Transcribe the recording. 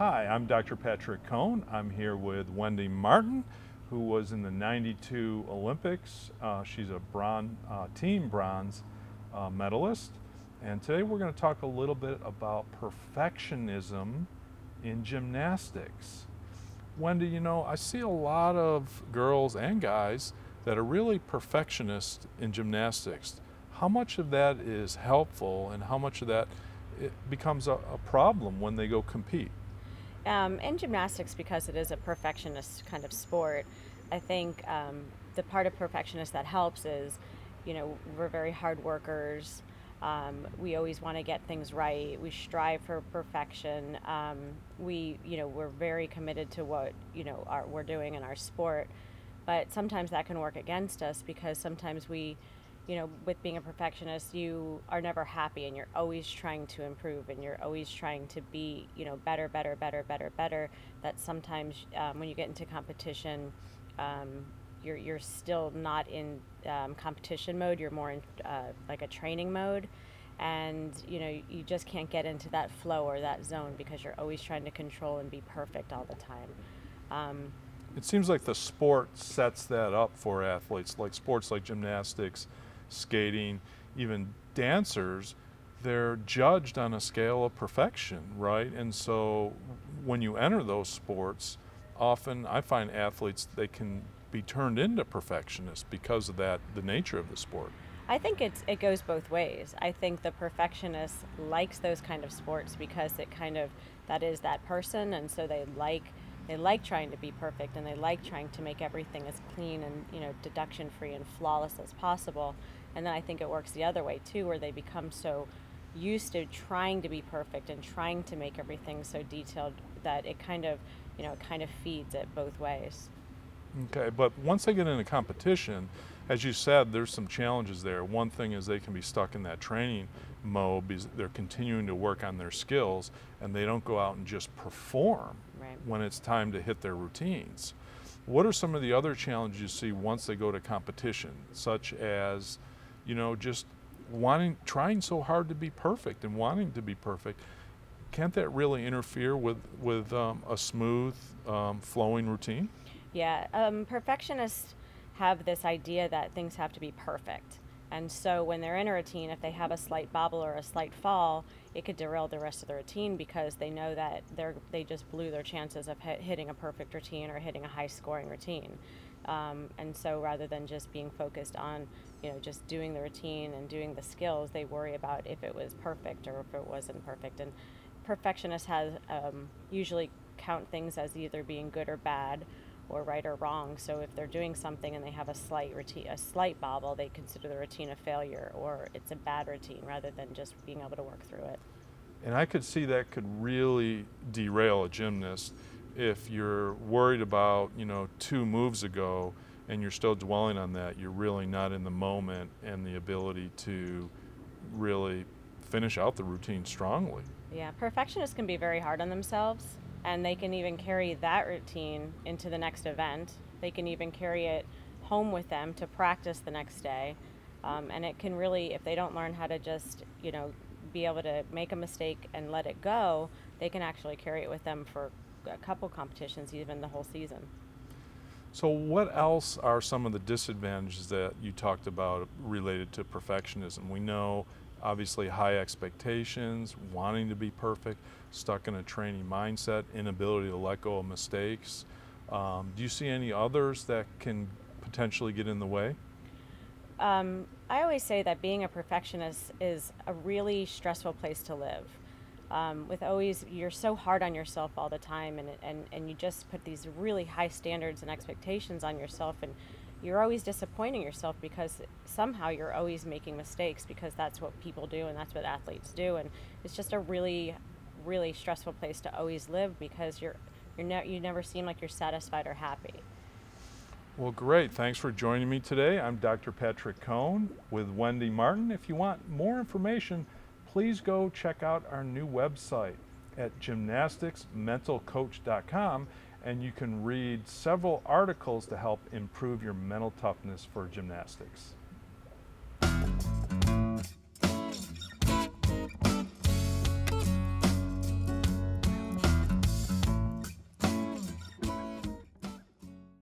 Hi, I'm Dr. Patrick Cohn. I'm here with Wendy Martin, who was in the '92 Olympics. She's a team bronze medalist. And today we're going to talk a little bit about perfectionism in gymnastics. Wendy, you know, I see a lot of girls and guys that are really perfectionists in gymnastics. How much of that is helpful and how much of that it becomes a problem when they go compete? In gymnastics, because it is a perfectionist kind of sport, I think the part of perfectionist that helps is, we're very hard workers. We always want to get things right. We strive for perfection. We're very committed to what, we're doing in our sport. But sometimes that can work against us because sometimes with being a perfectionist, you are never happy and you're always trying to improve and you're always trying to be, better, better, better, better, better. That sometimes when you get into competition, you're still not in competition mode. You're more in like a training mode. And, you just can't get into that flow or that zone because you're always trying to control and be perfect all the time. It seems like the sport sets that up for athletes, like sports like gymnastics, skating, even dancers. They're judged on a scale of perfection, right? And so when you enter those sports, often I find athletes, they can be turned into perfectionists because of that, the nature of the sport. I think it goes both ways. I think the perfectionist likes those kind of sports because that is that person, and so they like trying to be perfect, and they like trying to make everything as clean and deduction free and flawless as possible. And then I think it works the other way too, where they become so used to trying to be perfect and trying to make everything so detailed that it kind of feeds it both ways. Okay, but once they get into competition, as you said, there's some challenges there. One thing is they can be stuck in that training mode because they're continuing to work on their skills and they don't go out and just perform Right. when it's time to hit their routines. What are some of the other challenges you see once they go to competition, such as, just trying so hard to be perfect and wanting to be perfect? Can't that really interfere with a smooth, flowing routine? Yeah, perfectionists have this idea that things have to be perfect. And so when they're in a routine, if they have a slight bobble or a slight fall, it could derail the rest of the routine because they know that they just blew their chances of hitting a perfect routine or hitting a high scoring routine. And so rather than just being focused on, just doing the routine and doing the skills, they worry about if it was perfect or if it wasn't perfect. And perfectionists has usually count things as either being good or bad or right or wrong. So if they're doing something and they have a slight bobble, they consider the routine a failure or it's a bad routine rather than just being able to work through it. And I could see that could really derail a gymnast if you're worried about, 2 moves ago and you're still dwelling on that. You're really not in the moment and the ability to really finish out the routine strongly. Yeah, perfectionists can be very hard on themselves, and they can even carry that routine into the next event. They can even carry it home with them to practice the next day. And it can really, if they don't learn how to just, be able to make a mistake and let it go, they can actually carry it with them for a couple competitions, even the whole season. So what else are some of the disadvantages that you talked about related to perfectionism? We know obviously high expectations, wanting to be perfect, stuck in a training mindset, inability to let go of mistakes. Do you see any others that can potentially get in the way? I always say that being a perfectionist is a really stressful place to live. You're so hard on yourself all the time, and you just put these really high standards and expectations on yourself, and you're always disappointing yourself because somehow you're always making mistakes because that's what people do and that's what athletes do, and it's just a really, really stressful place to always live because you never seem like you're satisfied or happy. Well, great. Thanks for joining me today. I'm Dr. Patrick Cohn with Wendy Martin. If you want more information, please go check out our new website at gymnasticsmentalcoach.com, and you can read several articles to help improve your mental toughness for gymnastics.